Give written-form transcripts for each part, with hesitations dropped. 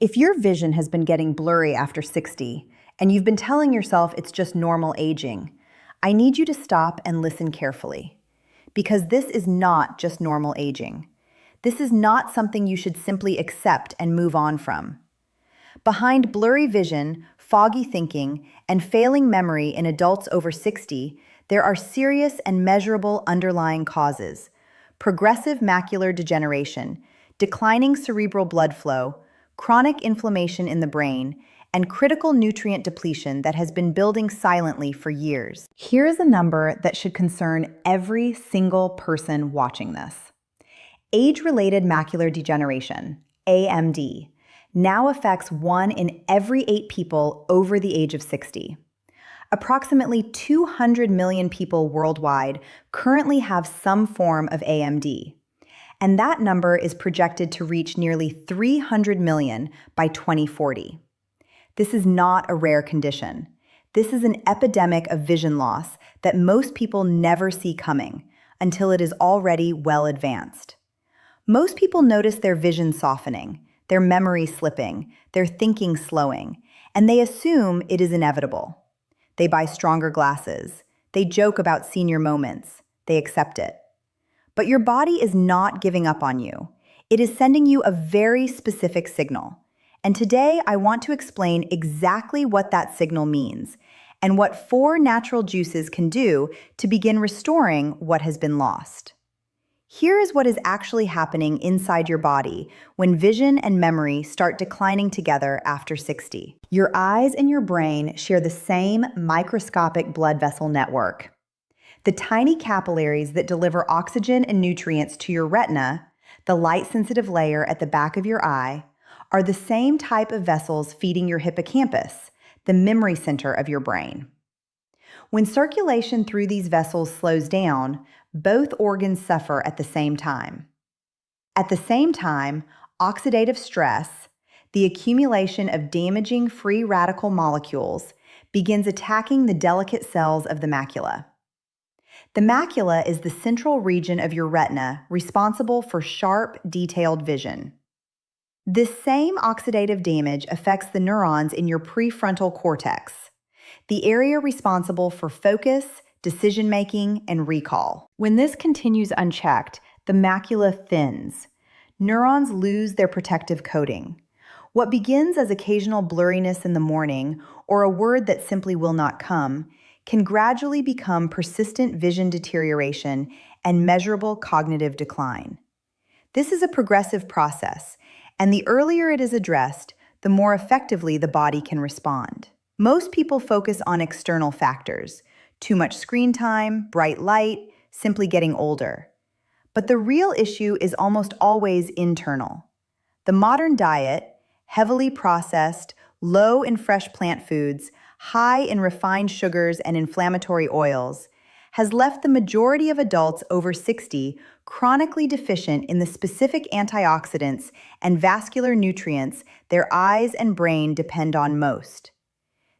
If your vision has been getting blurry after 60, and you've been telling yourself it's just normal aging, I need you to stop and listen carefully. Because this is not just normal aging. This is not something you should simply accept and move on from. Behind blurry vision, foggy thinking, and failing memory in adults over 60, there are serious and measurable underlying causes: progressive macular degeneration, declining cerebral blood flow, chronic inflammation in the brain, and critical nutrient depletion that has been building silently for years. Here is a number that should concern every single person watching this. Age-related macular degeneration, AMD, now affects 1 in every 8 people over the age of 60. Approximately 200 million people worldwide currently have some form of AMD, and that number is projected to reach nearly 300 million by 2040. This is not a rare condition. This is an epidemic of vision loss that most people never see coming until it is already well advanced. Most people notice their vision softening, their memory slipping, their thinking slowing, and they assume it is inevitable. They buy stronger glasses. They joke about senior moments. They accept it. But your body is not giving up on you. It is sending you a very specific signal. And today I want to explain exactly what that signal means and what 4 natural juices can do to begin restoring what has been lost. Here is what is actually happening inside your body when vision and memory start declining together after 60. Your eyes and your brain share the same microscopic blood vessel network. The tiny capillaries that deliver oxygen and nutrients to your retina, the light-sensitive layer at the back of your eye, are the same type of vessels feeding your hippocampus, the memory center of your brain. When circulation through these vessels slows down, both organs suffer at the same time. At the same time, oxidative stress, the accumulation of damaging free radical molecules, begins attacking the delicate cells of the macula. The macula is the central region of your retina responsible for sharp, detailed vision. This same oxidative damage affects the neurons in your prefrontal cortex, the area responsible for focus, decision-making, and recall. When this continues unchecked, the macula thins. Neurons lose their protective coating. What begins as occasional blurriness in the morning or a word that simply will not come can gradually become persistent vision deterioration and measurable cognitive decline. This is a progressive process, and the earlier it is addressed, the more effectively the body can respond. Most people focus on external factors: too much screen time, bright light, simply getting older. But the real issue is almost always internal. The modern diet, heavily processed, low in fresh plant foods, high in refined sugars and inflammatory oils, has left the majority of adults over 60 chronically deficient in the specific antioxidants and vascular nutrients their eyes and brain depend on most.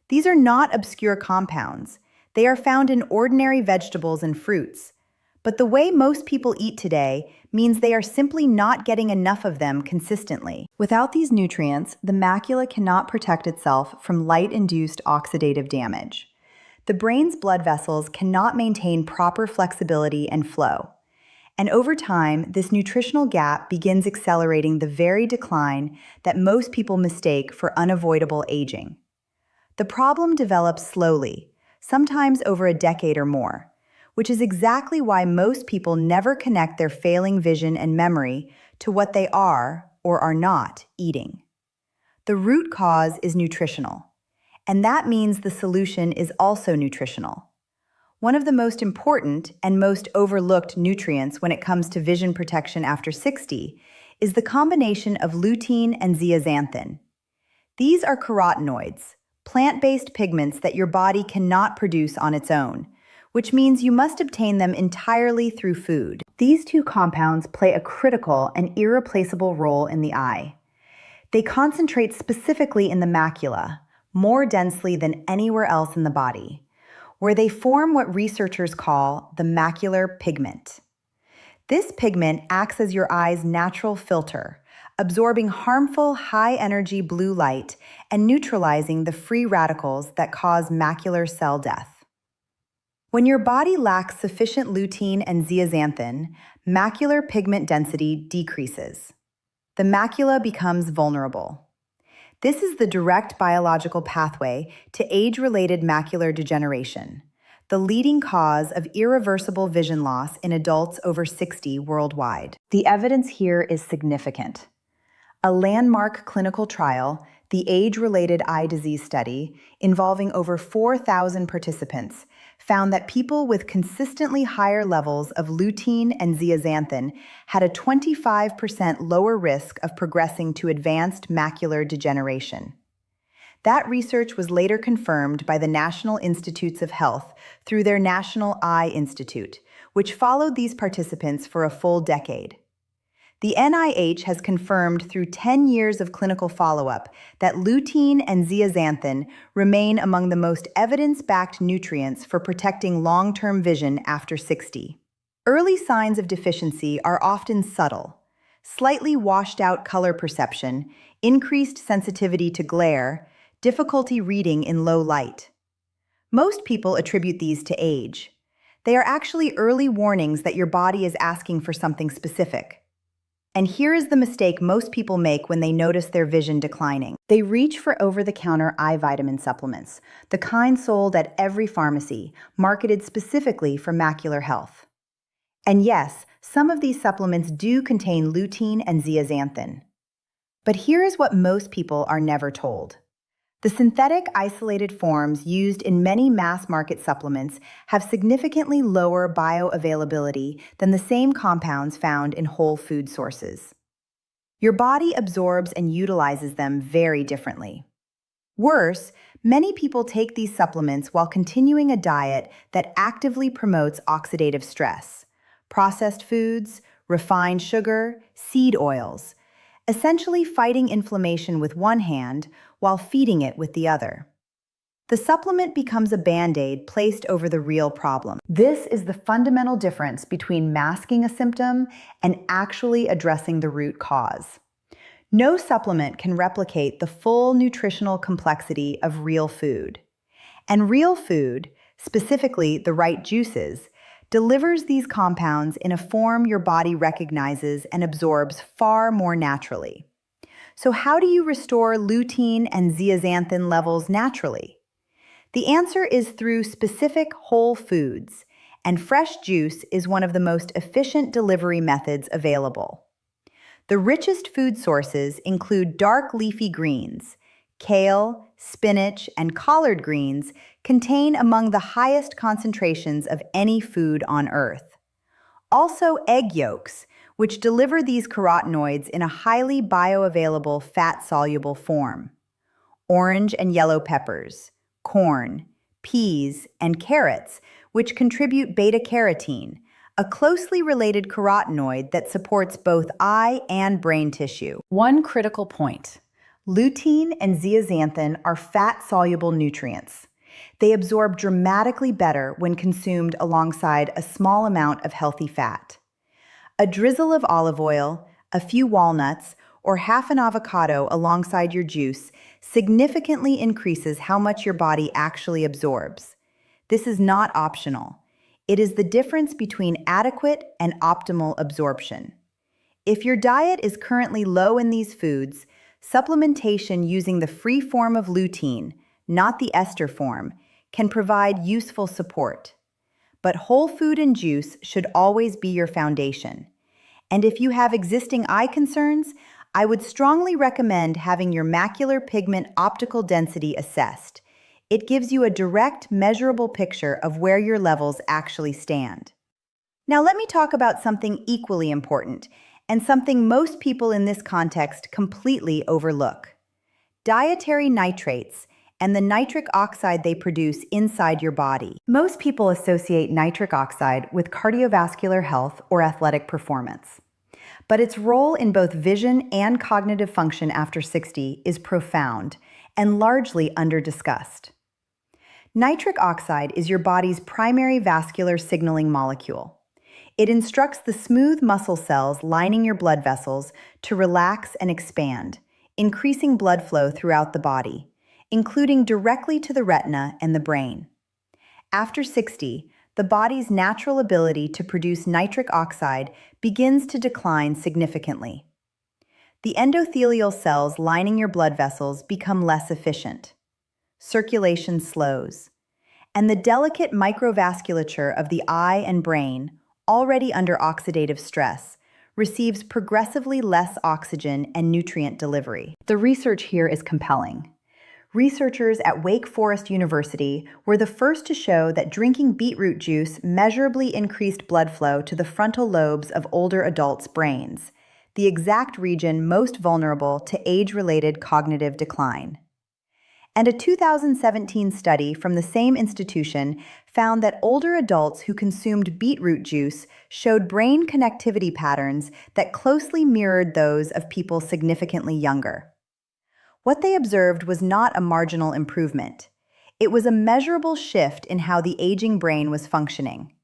These are not obscure compounds. They are found in ordinary vegetables and fruits. But the way most people eat today means they are simply not getting enough of them consistently. Without these nutrients, the macula cannot protect itself from light-induced oxidative damage. The brain's blood vessels cannot maintain proper flexibility and flow. And over time, this nutritional gap begins accelerating the very decline that most people mistake for unavoidable aging. The problem develops slowly, sometimes over a decade or more, which is exactly why most people never connect their failing vision and memory to what they are or are not eating. The root cause is nutritional, and that means the solution is also nutritional. One of the most important and most overlooked nutrients when it comes to vision protection after 60 is the combination of lutein and zeaxanthin. These are carotenoids, plant-based pigments that your body cannot produce on its own, which means you must obtain them entirely through food. These 2 compounds play a critical and irreplaceable role in the eye. They concentrate specifically in the macula, more densely than anywhere else in the body, where they form what researchers call the macular pigment. This pigment acts as your eye's natural filter, absorbing harmful high-energy blue light and neutralizing the free radicals that cause macular cell death. When your body lacks sufficient lutein and zeaxanthin, macular pigment density decreases. The macula becomes vulnerable. This is the direct biological pathway to age-related macular degeneration, the leading cause of irreversible vision loss in adults over 60 worldwide. The evidence here is significant. A landmark clinical trial, the Age-Related Eye Disease Study, involving over 4,000 participants, found that people with consistently higher levels of lutein and zeaxanthin had a 25% lower risk of progressing to advanced macular degeneration. That research was later confirmed by the National Institutes of Health through their National Eye Institute, which followed these participants for a full decade. The NIH has confirmed through 10 years of clinical follow-up that lutein and zeaxanthin remain among the most evidence-backed nutrients for protecting long-term vision after 60. Early signs of deficiency are often subtle: slightly washed-out color perception, increased sensitivity to glare, difficulty reading in low light. Most people attribute these to age. They are actually early warnings that your body is asking for something specific. And here is the mistake most people make when they notice their vision declining. They reach for over-the-counter eye vitamin supplements, the kind sold at every pharmacy, marketed specifically for macular health. And yes, some of these supplements do contain lutein and zeaxanthin. But here is what most people are never told. The synthetic isolated forms used in many mass-market supplements have significantly lower bioavailability than the same compounds found in whole food sources. Your body absorbs and utilizes them very differently. Worse, many people take these supplements while continuing a diet that actively promotes oxidative stress, processed foods, refined sugar, seed oils, essentially fighting inflammation with one hand while feeding it with the other. The supplement becomes a band-aid placed over the real problem. This is the fundamental difference between masking a symptom and actually addressing the root cause. No supplement can replicate the full nutritional complexity of real food. And real food, specifically the right juices, delivers these compounds in a form your body recognizes and absorbs far more naturally. So how do you restore lutein and zeaxanthin levels naturally? The answer is through specific whole foods, and fresh juice is one of the most efficient delivery methods available. The richest food sources include dark leafy greens. Kale, spinach, and collard greens contain among the highest concentrations of any food on Earth. Also, egg yolks, which deliver these carotenoids in a highly bioavailable fat-soluble form. Orange and yellow peppers, corn, peas, and carrots, which contribute beta-carotene, a closely related carotenoid that supports both eye and brain tissue. One critical point: lutein and zeaxanthin are fat-soluble nutrients. They absorb dramatically better when consumed alongside a small amount of healthy fat. A drizzle of olive oil, a few walnuts, or half an avocado alongside your juice significantly increases how much your body actually absorbs. This is not optional. It is the difference between adequate and optimal absorption. If your diet is currently low in these foods, supplementation using the free form of lutein, not the ester form, can provide useful support. But whole food and juice should always be your foundation. And if you have existing eye concerns, I would strongly recommend having your macular pigment optical density assessed. It gives you a direct, measurable picture of where your levels actually stand. Now let me talk about something equally important, and something most people in this context completely overlook: dietary nitrates and the nitric oxide they produce inside your body. Most people associate nitric oxide with cardiovascular health or athletic performance. But its role in both vision and cognitive function after 60 is profound and largely underdiscussed. Nitric oxide is your body's primary vascular signaling molecule. It instructs the smooth muscle cells lining your blood vessels to relax and expand, increasing blood flow throughout the body, including directly to the retina and the brain. After 60, the body's natural ability to produce nitric oxide begins to decline significantly. The endothelial cells lining your blood vessels become less efficient. Circulation slows, and the delicate microvasculature of the eye and brain, already under oxidative stress, receives progressively less oxygen and nutrient delivery. The research here is compelling. Researchers at Wake Forest University were the first to show that drinking beetroot juice measurably increased blood flow to the frontal lobes of older adults' brains, the exact region most vulnerable to age-related cognitive decline. And a 2017 study from the same institution found that older adults who consumed beetroot juice showed brain connectivity patterns that closely mirrored those of people significantly younger. What they observed was not a marginal improvement. It was a measurable shift in how the aging brain was functioning.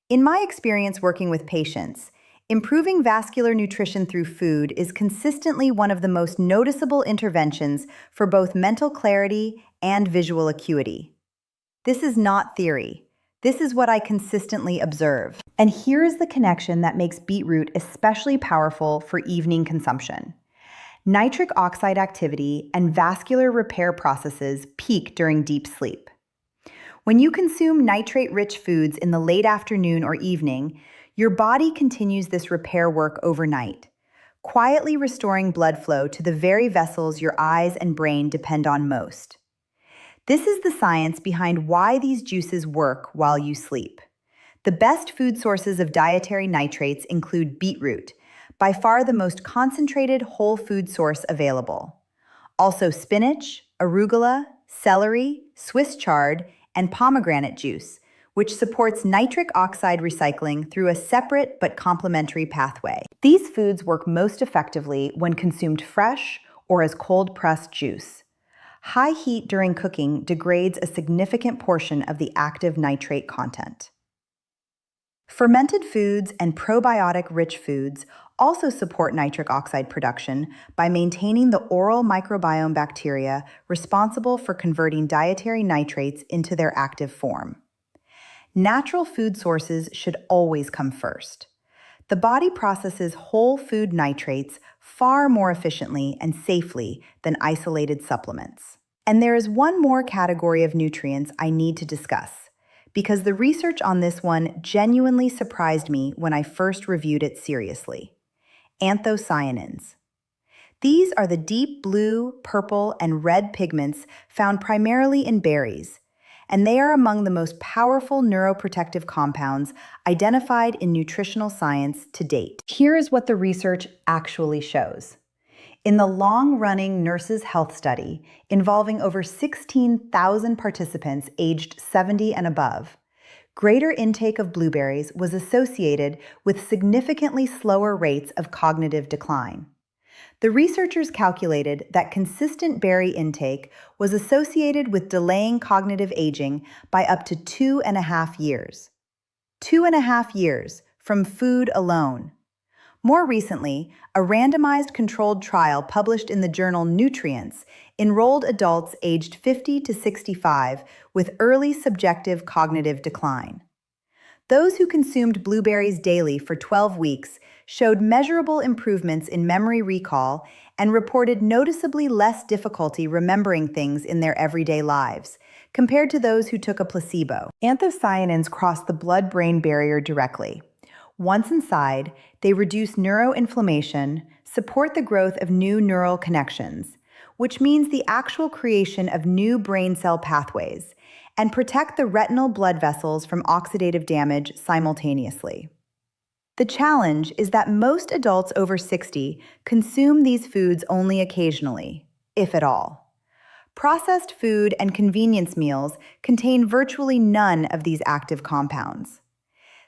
In my experience working with patients, improving vascular nutrition through food is consistently one of the most noticeable interventions for both mental clarity and visual acuity. This is not theory. This is what I consistently observe. And here is the connection that makes beetroot especially powerful for evening consumption. Nitric oxide activity and vascular repair processes peak during deep sleep. When you consume nitrate-rich foods in the late afternoon or evening, your body continues this repair work overnight, quietly restoring blood flow to the very vessels your eyes and brain depend on most. This is the science behind why these juices work while you sleep. The best food sources of dietary nitrates include beetroot, by far the most concentrated whole food source available. Also spinach, arugula, celery, Swiss chard, and pomegranate juice, which supports nitric oxide recycling through a separate but complementary pathway. These foods work most effectively when consumed fresh or as cold-pressed juice. High heat during cooking degrades a significant portion of the active nitrate content. Fermented foods and probiotic-rich foods also support nitric oxide production by maintaining the oral microbiome bacteria responsible for converting dietary nitrates into their active form. Natural food sources should always come first. The body processes whole food nitrates far more efficiently and safely than isolated supplements. And there is one more category of nutrients I need to discuss, because the research on this one genuinely surprised me when I first reviewed it seriously. Anthocyanins. These are the deep blue, purple, and red pigments found primarily in berries, and they are among the most powerful neuroprotective compounds identified in nutritional science to date. Here is what the research actually shows. In the long-running Nurses' Health Study, involving over 16,000 participants aged 70 and above, greater intake of blueberries was associated with significantly slower rates of cognitive decline. The researchers calculated that consistent berry intake was associated with delaying cognitive aging by up to 2.5 years. 2.5 years from food alone. More recently, a randomized controlled trial published in the journal Nutrients enrolled adults aged 50 to 65 with early subjective cognitive decline. Those who consumed blueberries daily for 12 weeks showed measurable improvements in memory recall and reported noticeably less difficulty remembering things in their everyday lives, compared to those who took a placebo. Anthocyanins cross the blood-brain barrier directly. Once inside, they reduce neuroinflammation, support the growth of new neural connections, which means the actual creation of new brain cell pathways, and protect the retinal blood vessels from oxidative damage simultaneously. The challenge is that most adults over 60 consume these foods only occasionally, if at all. Processed food and convenience meals contain virtually none of these active compounds.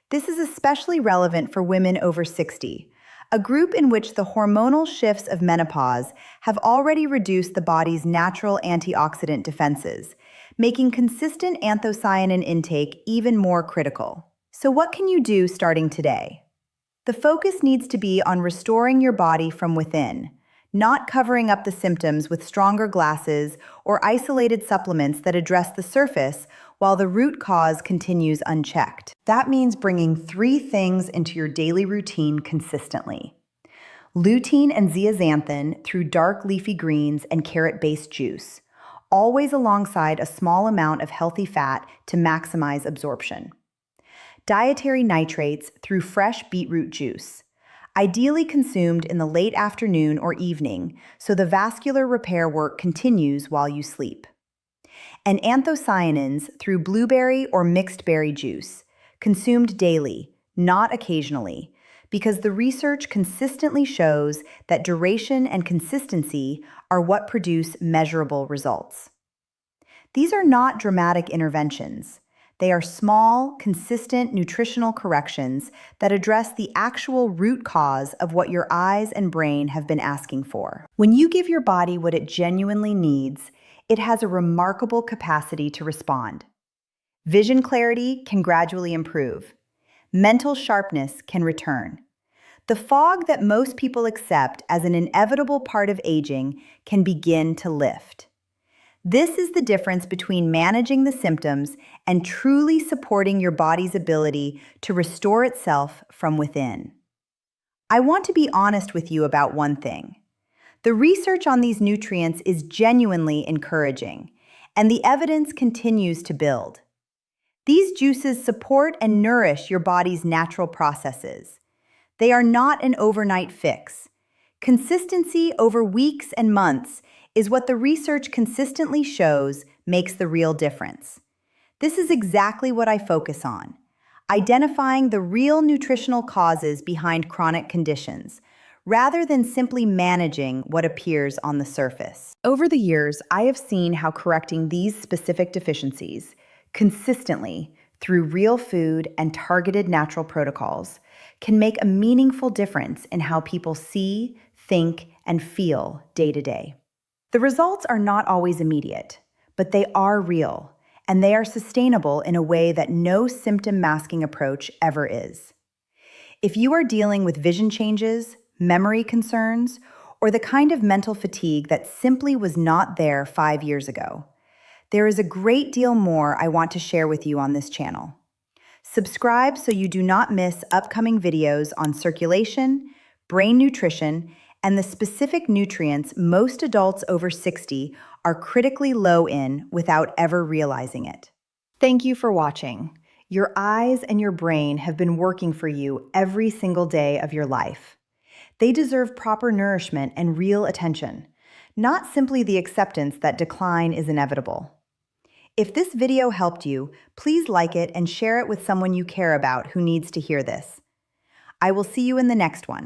This is especially relevant for women over 60, a group in which the hormonal shifts of menopause have already reduced the body's natural antioxidant defenses, making consistent anthocyanin intake even more critical. So what can you do starting today? The focus needs to be on restoring your body from within, not covering up the symptoms with stronger glasses or isolated supplements that address the surface while the root cause continues unchecked. That means bringing 3 things into your daily routine consistently: lutein and zeaxanthin through dark leafy greens and carrot-based juice, always alongside a small amount of healthy fat to maximize absorption; dietary nitrates through fresh beetroot juice, ideally consumed in the late afternoon or evening so the vascular repair work continues while you sleep; and anthocyanins through blueberry or mixed berry juice, consumed daily, not occasionally, because the research consistently shows that duration and consistency are what produce measurable results. These are not dramatic interventions. They are small, consistent nutritional corrections that address the actual root cause of what your eyes and brain have been asking for. When you give your body what it genuinely needs, it has a remarkable capacity to respond. Vision clarity can gradually improve. Mental sharpness can return. The fog that most people accept as an inevitable part of aging can begin to lift. This is the difference between managing the symptoms and truly supporting your body's ability to restore itself from within. I want to be honest with you about one thing. The research on these nutrients is genuinely encouraging, and the evidence continues to build. These juices support and nourish your body's natural processes. They are not an overnight fix. Consistency over weeks and months is what the research consistently shows makes the real difference. This is exactly what I focus on: identifying the real nutritional causes behind chronic conditions, rather than simply managing what appears on the surface. Over the years, I have seen how correcting these specific deficiencies consistently through real food and targeted natural protocols can make a meaningful difference in how people see, think, and feel day to day. The results are not always immediate, but they are real, and they are sustainable in a way that no symptom masking approach ever is. If you are dealing with vision changes, memory concerns, or the kind of mental fatigue that simply was not there 5 years ago, there is a great deal more I want to share with you on this channel. Subscribe so you do not miss upcoming videos on circulation, brain nutrition, and the specific nutrients most adults over 60 are critically low in without ever realizing it. Thank you for watching. Your eyes and your brain have been working for you every single day of your life. They deserve proper nourishment and real attention, not simply the acceptance that decline is inevitable. If this video helped you, please like it and share it with someone you care about who needs to hear this. I will see you in the next one.